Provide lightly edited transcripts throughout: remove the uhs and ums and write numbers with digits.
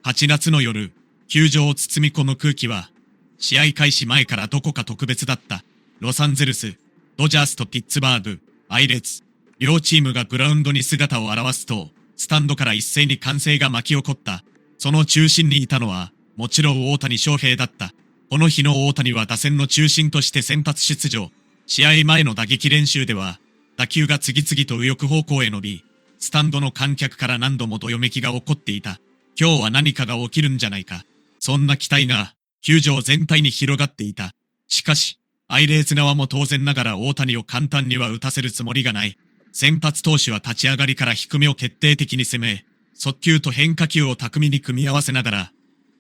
8月の夜、球場を包み込む空気は、試合開始前からどこか特別だった。ロサンゼルス、ドジャースとピッツバーグ、アイレーツ、両チームがグラウンドに姿を現すと、スタンドから一斉に歓声が巻き起こった。その中心にいたのは、もちろん大谷翔平だった。この日の大谷は打線の中心として先発出場。試合前の打撃練習では、打球が次々と右翼方向へ伸び、スタンドの観客から何度もどよめきが起こっていた。今日は何かが起きるんじゃないか。そんな期待が、球場全体に広がっていた。しかし、アイレーツ側も当然ながら大谷を簡単には打たせるつもりがない。先発投手は立ち上がりから低めを決定的に攻め、速球と変化球を巧みに組み合わせながら、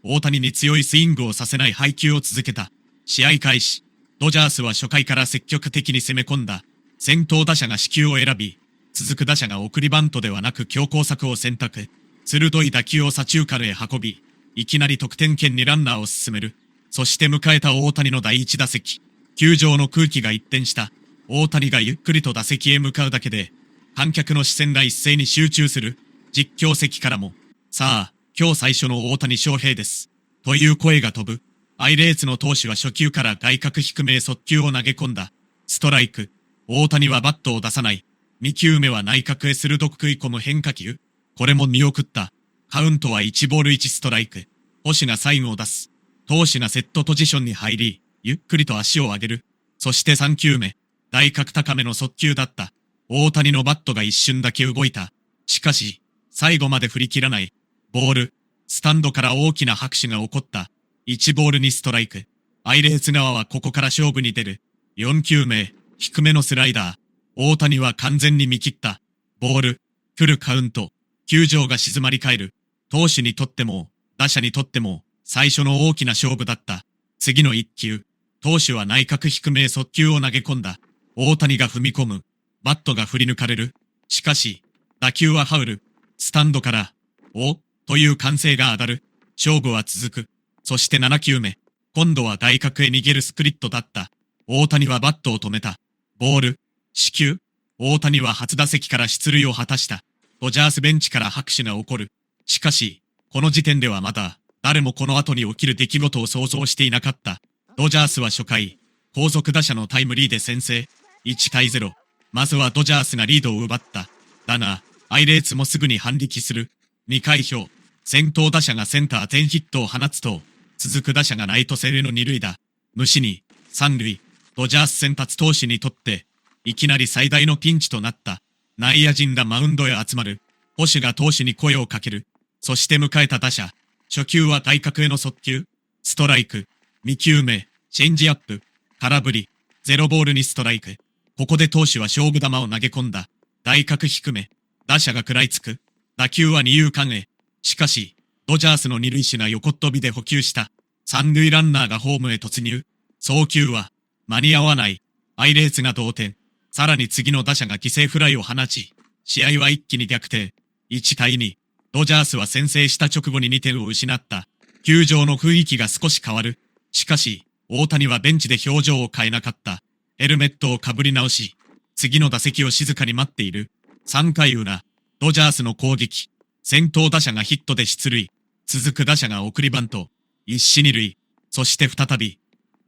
大谷に強いスイングをさせない配球を続けた。試合開始、ドジャースは初回から積極的に攻め込んだ。先頭打者が四球を選び、続く打者が送りバントではなく強攻策を選択。鋭い打球を左中間へ運び、いきなり得点圏にランナーを進める。そして迎えた大谷の第一打席。球場の空気が一転した。大谷がゆっくりと打席へ向かうだけで、観客の視線が一斉に集中する。実況席からも、さあ、今日最初の大谷翔平です。という声が飛ぶ。アイレーツの投手は初球から外角低めへ速球を投げ込んだ。ストライク。大谷はバットを出さない。2球目は内角へ鋭く食い込む変化球。これも見送った。カウントは1ボール1ストライク。捕手がサインを出す。投手がセットポジションに入り、ゆっくりと足を上げる。そして3球目。外角高めの速球だった。大谷のバットが一瞬だけ動いた。しかし、最後まで振り切らない。ボール。スタンドから大きな拍手が起こった。1ボール2ストライク。アイレーツ側はここから勝負に出る。4球目。低めのスライダー。大谷は完全に見切った。ボール。フルカウント。球場が静まり返る。投手にとっても、打者にとっても、最初の大きな勝負だった。次の1球。投手は内角低めへ速球を投げ込んだ。大谷が踏み込む。バットが振り抜かれる。しかし、打球はファウル。スタンドから、おという歓声が上がる。勝負は続く。そして7球目。今度は外角へ逃げるスプリットだった。大谷はバットを止めた。ボール。四球。大谷は初打席から出塁を果たした。ドジャースベンチから拍手が起こる。しかし、この時点ではまだ、誰もこの後に起きる出来事を想像していなかった。ドジャースは初回、後続打者のタイムリーで先制。1対0。まずはドジャースがリードを奪った。だが、アイレーツもすぐに反撃する。2回表。先頭打者がセンター全ヒットを放つと、続く打者がライト線への二塁打。無視に、三塁。ドジャース先発投手にとって、いきなり最大のピンチとなった。内野陣がマウンドへ集まる。捕手が投手に声をかける。そして迎えた打者。初球は外角への速球。ストライク。2球目。チェンジアップ。空振り。0ボールにストライク。ここで投手は勝負球を投げ込んだ。外角低め。打者が食らいつく。打球は二遊間へ。しかし、ドジャースの二塁手が横っ飛びで捕球した。三塁ランナーがホームへ突入。送球は、間に合わない。アイレーツが同点。さらに次の打者が犠牲フライを放ち、試合は一気に逆転。1対2。ドジャースは先制した直後に2点を失った。球場の雰囲気が少し変わる。しかし、大谷はベンチで表情を変えなかった。ヘルメットをかぶり直し、次の打席を静かに待っている。3回裏、ドジャースの攻撃。先頭打者がヒットで出塁。続く打者が送りバント。一死二塁。そして再び、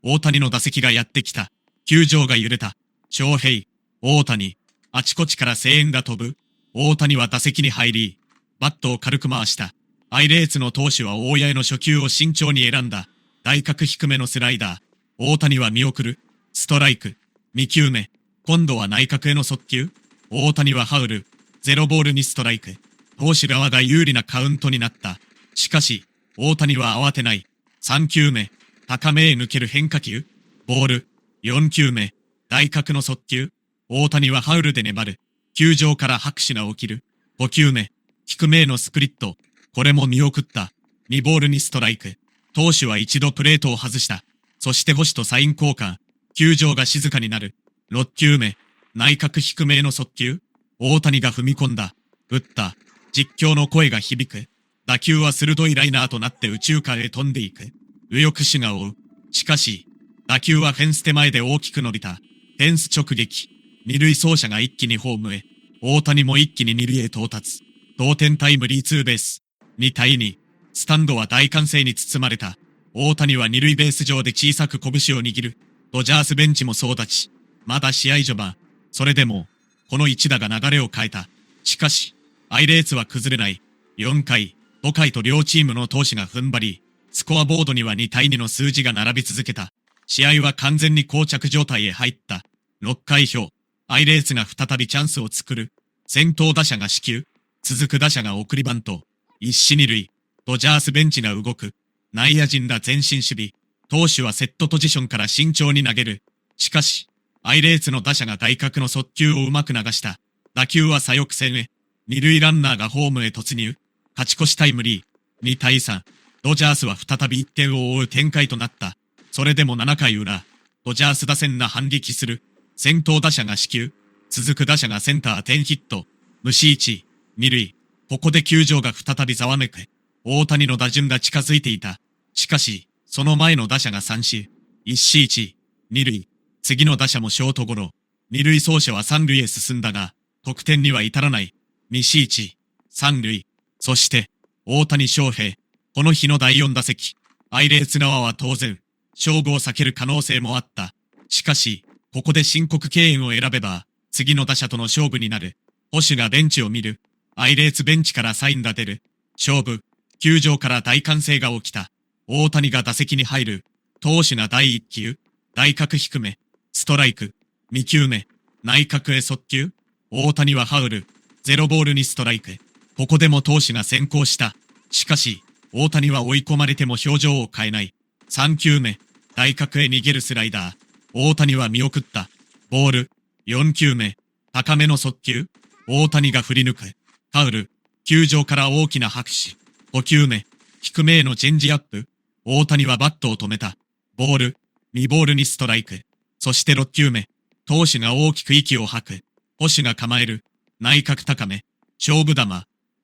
大谷の打席がやってきた。球場が揺れた。翔平、大谷、あちこちから声援が飛ぶ。大谷は打席に入り、バットを軽く回した。アイレーツの投手は大谷への初球を慎重に選んだ。外角低めのスライダー。大谷は見送る。ストライク。2球目。今度は内角への速球。大谷はファウル。0ボールにストライク。投手側が有利なカウントになった。しかし、大谷は慌てない。3球目。高めへ抜ける変化球。ボール。4球目。外角の速球。大谷はファウルで粘る。球場から拍手が起きる。5球目。低めへのスプリット。これも見送った。2ボールにストライク。投手は一度プレートを外した。そして捕手とサイン交換。球場が静かになる。6球目。内角低めへの速球。大谷が踏み込んだ。打った。実況の声が響く。打球は鋭いライナーとなって右中間へ飛んでいく。右翼手が追う。しかし、打球はフェンス手前で大きく伸びた。フェンス直撃。二塁走者が一気にホームへ。大谷も一気に二塁へ到達。同点タイムリーツーベース。2対2。スタンドは大歓声に包まれた。大谷は二塁ベース上で小さく拳を握る。ドジャースベンチも総立ち。まだ試合序盤。それでも、この一打が流れを変えた。しかし、パイレーツは崩れない。4回、5回と両チームの投手が踏ん張り、スコアボードには2対2の数字が並び続けた。試合は完全に膠着状態へ入った。6回表、パイレーツが再びチャンスを作る。先頭打者が死球。続く打者が送りバント。一死二塁。ドジャースベンチが動く。内野陣ら前進守備。投手はセットポジションから慎重に投げる。しかし、パイレーツの打者が外角の速球をうまく流した。打球は左翼線へ。二塁ランナーがホームへ突入。勝ち越しタイムリー。2対3。ドジャースは再び1点を追う展開となった。それでも7回裏。ドジャース打線が反撃する。先頭打者が死球。続く打者がセンター10ヒット。無視1、二塁。ここで球場が再びざわめく。大谷の打順が近づいていた。しかし、その前の打者が三振。一死1、二塁。次の打者もショートゴロ。二塁走者は三塁へ進んだが、得点には至らない。二死1、三塁。そして、大谷翔平。この日の第4打席。パイレーツ側は当然、勝負を避ける可能性もあった。しかし、ここで申告敬遠を選べば、次の打者との勝負になる。捕手がベンチを見る。パイレーツベンチからサインが出る。勝負。球場から大歓声が起きた。大谷が打席に入る。投手が第1球。外角低め。ストライク。2球目。内角へ速球。大谷はファウル。0ボールにストライク。ここでも投手が先行した。しかし、大谷は追い込まれても表情を変えない。3球目。外角へ逃げるスライダー。大谷は見送った。ボール。4球目。高めの速球。大谷が振り抜く。ファウル。球場から大きな拍手。5球目。低めへのチェンジアップ。大谷はバットを止めた。ボール。2ボールにストライク。そして6球目。投手が大きく息を吐く。捕手が構える。内角高め。勝負球。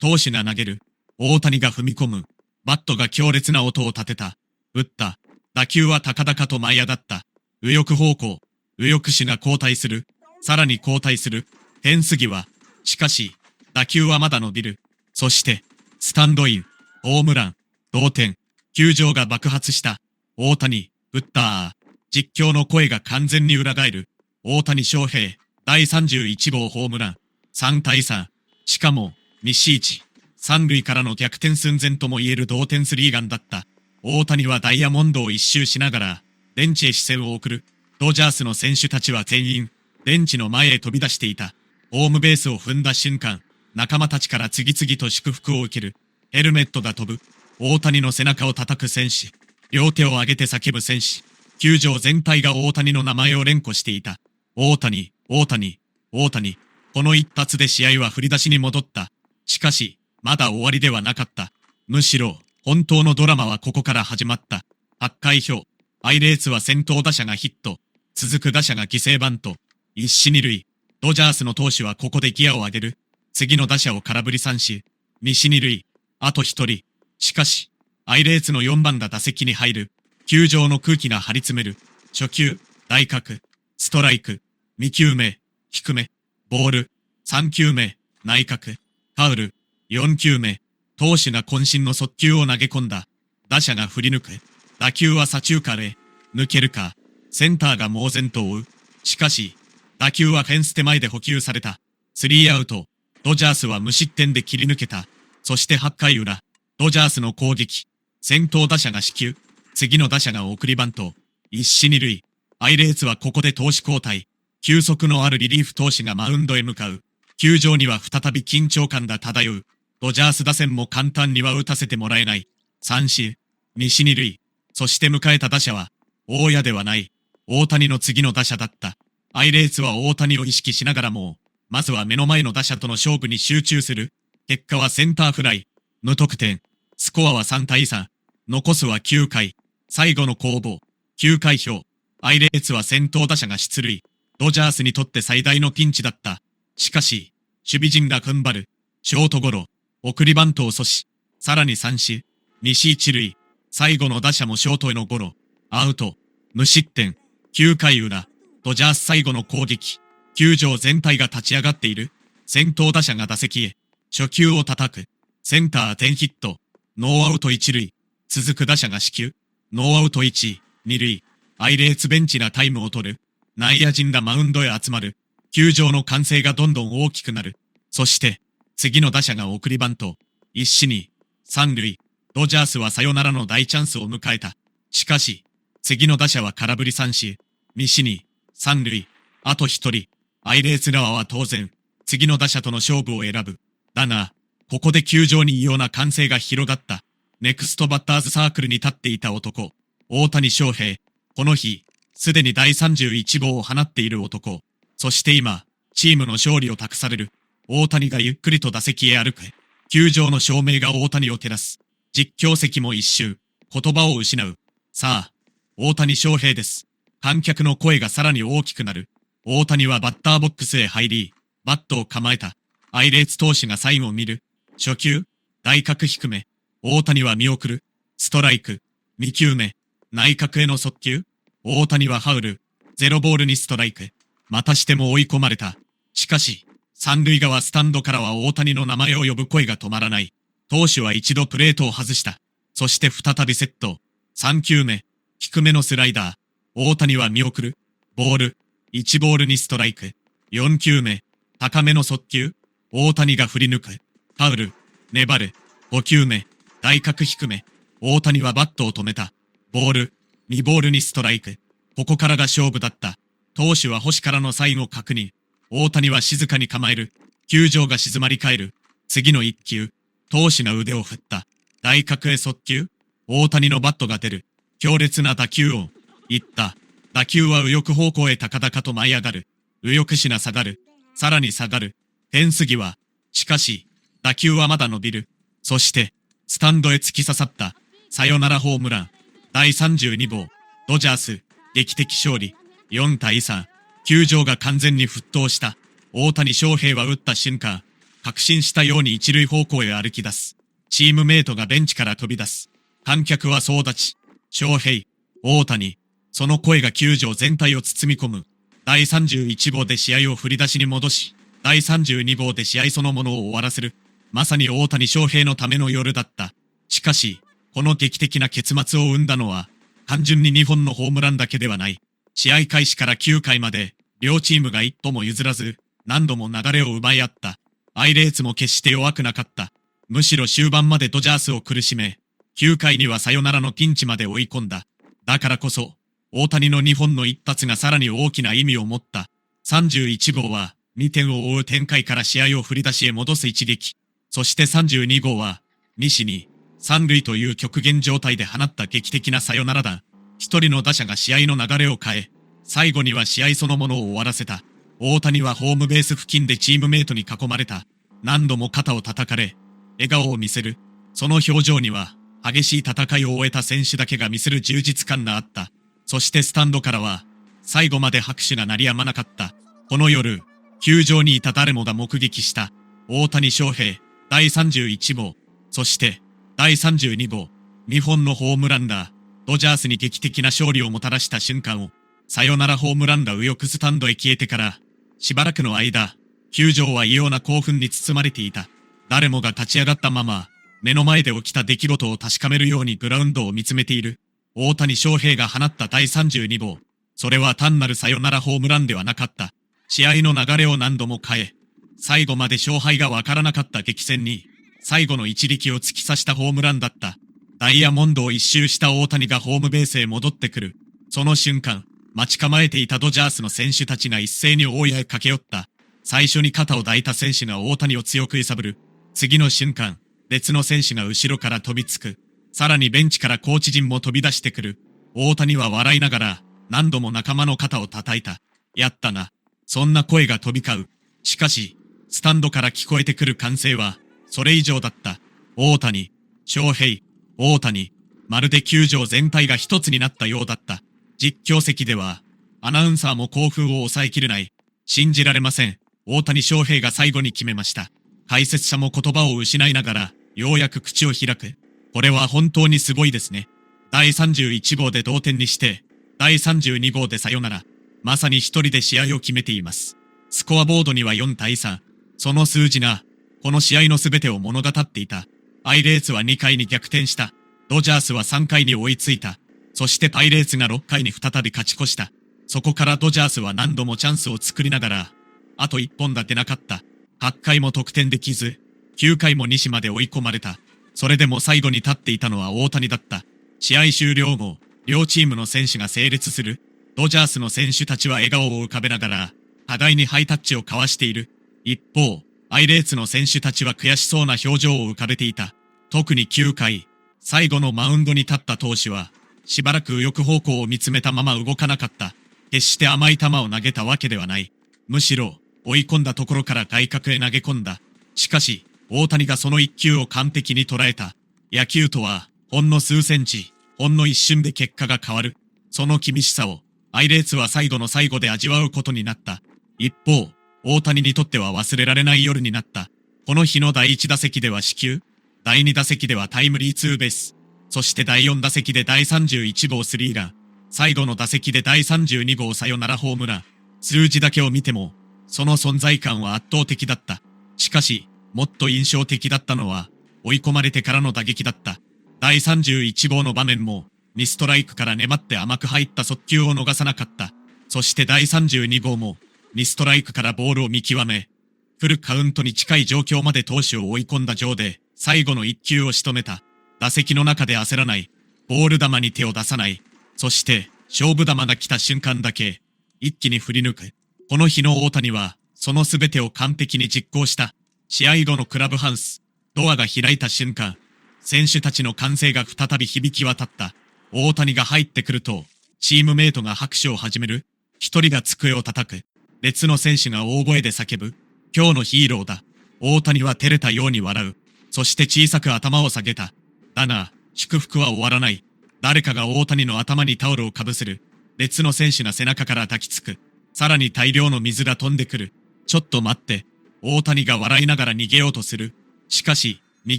投手が投げる。大谷が踏み込む。バットが強烈な音を立てた。打った。打球は高々と舞い上がった。右翼方向。右翼手が交代する。さらに交代する。フェンス際。しかし、打球はまだ伸びる。そして、スタンドイン。ホームラン。同点。球場が爆発した。大谷、打った実況の声が完全に裏返る。大谷翔平、第31号ホームラン。3対3。しかも、西一。三塁からの逆転寸前とも言える同点スリーガンだった。大谷はダイヤモンドを一周しながら、ベンチへ視線を送る。ドジャースの選手たちは全員、ベンチの前へ飛び出していた。ホームベースを踏んだ瞬間、仲間たちから次々と祝福を受ける。ヘルメットが飛ぶ。大谷の背中を叩く選手。両手を上げて叫ぶ選手。球場全体が大谷の名前を連呼していた。大谷、大谷、大谷。この一発で試合は振り出しに戻った。しかし、まだ終わりではなかった。むしろ、本当のドラマはここから始まった。8回表。パイレーツは先頭打者がヒット。続く打者が犠牲バント。一死二塁。ドジャースの投手はここでギアを上げる。次の打者を空振り三振。二死二塁。あと一人。しかし、パイレーツの4番が打席に入る。球場の空気が張り詰める。初球、内角、ストライク。2球目、低め、ボール。3球目、内角、ファウル。4球目、投手が渾身の速球を投げ込んだ。打者が振り抜く。打球は左中間へ。抜けるか。センターが猛然と追う。しかし、打球はフェンス手前で捕球された。スリーアウト。ドジャースは無失点で切り抜けた。そして8回裏。ドジャースの攻撃。先頭打者が死球。次の打者が送りバント。一死二塁。パイレーツはここで投手交代。球速のあるリリーフ投手がマウンドへ向かう。球場には再び緊張感が漂う。ドジャース打線も簡単には打たせてもらえない。三振。西二塁。そして迎えた打者は、大谷ではない。大谷の次の打者だった。パイレーツは大谷を意識しながらも、まずは目の前の打者との勝負に集中する。結果はセンターフライ。無得点。スコアは3対3。残すは9回。最後の攻防。9回表。パイレーツは先頭打者が出塁。ドジャースにとって最大のピンチだった。しかし、守備陣が踏ん張る。ショートゴロ。送りバントを阻止。さらに三振。西一塁。最後の打者もショートへのゴロ。アウト。無失点。9回裏。ドジャース最後の攻撃。球場全体が立ち上がっている。先頭打者が打席へ。初球を叩く。センター10ヒット。ノーアウト一塁。続く打者が死球。ノーアウト一、二塁。アイレーツベンチなタイムを取る。内野陣がマウンドへ集まる。球場の歓声がどんどん大きくなる。そして、次の打者が送りバント。一死に、三塁。ドジャースはサヨナラの大チャンスを迎えた。しかし、次の打者は空振り三振。二死に、三塁。あと一人。アイレーツ側は当然、次の打者との勝負を選ぶ。だが、ここで球場に異様な歓声が広がった。ネクストバッターズサークルに立っていた男。大谷翔平。この日、すでに第31号を放っている男。そして今、チームの勝利を託される。大谷がゆっくりと打席へ歩く。球場の照明が大谷を照らす。実況席も一周、言葉を失う。さあ、大谷翔平です。観客の声がさらに大きくなる。大谷はバッターボックスへ入り、バットを構えた。アイレーツ投手がサインを見る。初球、外角低め。大谷は見送る。ストライク。2球目、内角への速球。大谷はハウル。ゼロボールにストライク。またしても追い込まれた。しかし、三塁側スタンドからは大谷の名前を呼ぶ声が止まらない。投手は一度プレートを外した。そして再びセット。3球目、低めのスライダー。大谷は見送る。ボール。1ボールにストライク。4球目、高めの速球。大谷が振り抜く。ファウル。粘る。5球目、外角低め。大谷はバットを止めた。ボール。2ボールにストライク。ここからが勝負だった。投手は星からのサインを確認。大谷は静かに構える。球場が静まり返る。次の1球。投手が腕を振った。外角へ速球。大谷のバットが出る。強烈な打球音。いった。打球は右翼方向へ高々と舞い上がる。右翼しな下がる。さらに下がる。フェンス際。しかし、打球はまだ伸びる。そして、スタンドへ突き刺さった。サヨナラホームラン。第32号。ドジャース。劇的勝利。4対3。球場が完全に沸騰した。大谷翔平は打った瞬間、確信したように一塁方向へ歩き出す。チームメイトがベンチから飛び出す。観客は総立ち。翔平、大谷。その声が球場全体を包み込む。第31号で試合を振り出しに戻し、第32号で試合そのものを終わらせる。まさに大谷翔平のための夜だった。しかし、この劇的な結末を生んだのは、単純に2本のホームランだけではない。試合開始から9回まで、両チームが一歩も譲らず、何度も流れを奪い合った。アイレーツも決して弱くなかった。むしろ終盤までドジャースを苦しめ、9回にはサヨナラのピンチまで追い込んだ。だからこそ、大谷の2本の一発がさらに大きな意味を持った。31号は、2点を追う展開から試合を振り出しへ戻す一撃。そして32号は、西に、三塁という極限状態で放った劇的なサヨナラ弾。一人の打者が試合の流れを変え、最後には試合そのものを終わらせた。大谷はホームベース付近でチームメイトに囲まれた。何度も肩を叩かれ、笑顔を見せる。その表情には、激しい戦いを終えた選手だけが見せる充実感があった。そしてスタンドからは、最後まで拍手が鳴りやまなかった。この夜、球場にいた誰もが目撃した。大谷翔平、第31号、そして、第32号、2本のホームランダー、ドジャースに劇的な勝利をもたらした瞬間を、サヨナラホームランが右翼スタンドへ消えてから、しばらくの間、球場は異様な興奮に包まれていた。誰もが立ち上がったまま、目の前で起きた出来事を確かめるようにグラウンドを見つめている。大谷翔平が放った第32号。それは単なるサヨナラホームランではなかった。試合の流れを何度も変え、最後まで勝敗がわからなかった激戦に、最後の一力を突き刺したホームランだった。ダイヤモンドを一周した大谷がホームベースへ戻ってくる。その瞬間、待ち構えていたドジャースの選手たちが一斉に大家へ駆け寄った。最初に肩を抱いた選手が大谷を強く揺さぶる。次の瞬間、別の選手が後ろから飛びつく。さらにベンチからコーチ陣も飛び出してくる。大谷は笑いながら何度も仲間の肩を叩いた。やったな。そんな声が飛び交う。しかし、スタンドから聞こえてくる歓声は、それ以上だった。大谷、翔平、大谷、まるで球場全体が一つになったようだった。実況席では、アナウンサーも興奮を抑えきれない。信じられません。大谷翔平が最後に決めました。解説者も言葉を失いながら、ようやく口を開く。これは本当にすごいですね。第31号で同点にして、第32号でサヨナラ。まさに一人で試合を決めています。スコアボードには4対3。その数字が、この試合の全てを物語っていた。パイレーツは2回に逆転した。ドジャースは3回に追いついた。そしてパイレーツが6回に再び勝ち越した。そこからドジャースは何度もチャンスを作りながら、あと1本だけなかった。8回も得点できず、9回も西まで追い込まれた。それでも最後に立っていたのは大谷だった。試合終了後、両チームの選手が整列する。ドジャースの選手たちは笑顔を浮かべながら、互いにハイタッチを交わしている。一方、パイレーツの選手たちは悔しそうな表情を浮かべていた。特に9回、最後のマウンドに立った投手は、しばらく右翼方向を見つめたまま動かなかった。決して甘い球を投げたわけではない。むしろ、追い込んだところから外角へ投げ込んだ。しかし、大谷がその一球を完璧に捉えた。野球とは、ほんの数センチ、ほんの一瞬で結果が変わる。その厳しさを、パイレーツは最後の最後で味わうことになった。一方、大谷にとっては忘れられない夜になった。この日の第1打席では四球、第2打席ではタイムリーツーベース、そして第4打席で第31号スリーラン、最後の打席で第32号サヨナラホームラン。数字だけを見ても、その存在感は圧倒的だった。しかし、もっと印象的だったのは、追い込まれてからの打撃だった。第31号の場面も、2ストライクから粘って甘く入った速球を逃さなかった。そして第32号も、2ストライクからボールを見極め、フルカウントに近い状況まで投手を追い込んだ上で、最後の1球を仕留めた。打席の中で焦らない。ボール球に手を出さない。そして、勝負球が来た瞬間だけ、一気に振り抜く。この日の大谷は、その全てを完璧に実行した。試合後のクラブハウス、ドアが開いた瞬間、選手たちの歓声が再び響き渡った。大谷が入ってくると、チームメイトが拍手を始める。一人が机を叩く。別の選手が大声で叫ぶ。今日のヒーローだ。大谷は照れたように笑う。そして小さく頭を下げた。だが、祝福は終わらない。誰かが大谷の頭にタオルをかぶせる。別の選手が背中から抱きつく。さらに大量の水が飛んでくる。ちょっと待って。大谷が笑いながら逃げようとする。しかし、逃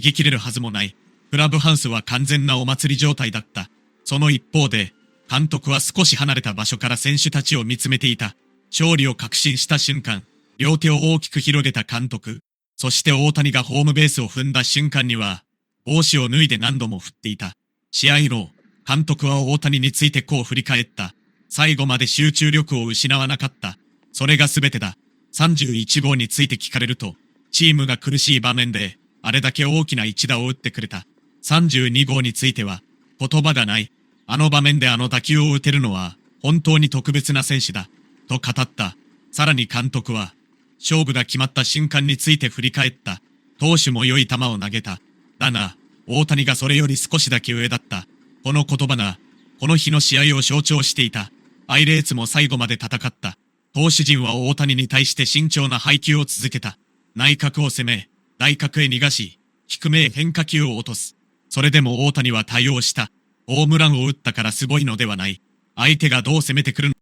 げ切れるはずもない。クラブハウスは完全なお祭り状態だった。その一方で、監督は少し離れた場所から選手たちを見つめていた。勝利を確信した瞬間、両手を大きく広げた監督。そして大谷がホームベースを踏んだ瞬間には、帽子を脱いで何度も振っていた。試合後、監督は大谷についてこう振り返った。最後まで集中力を失わなかった。それが全てだ。31号について聞かれると、チームが苦しい場面で、あれだけ大きな一打を打ってくれた。32号については、言葉がない。あの場面であの打球を打てるのは、本当に特別な選手だ。と語った。さらに監督は、勝負が決まった瞬間について振り返った。投手も良い球を投げた。だが、大谷がそれより少しだけ上だった。この言葉が、この日の試合を象徴していた。パイレーツも最後まで戦った。投手陣は大谷に対して慎重な配球を続けた。内角を攻め、外角へ逃がし、低めへ変化球を落とす。それでも大谷は対応した。ホームランを打ったからすごいのではない。相手がどう攻めてくるの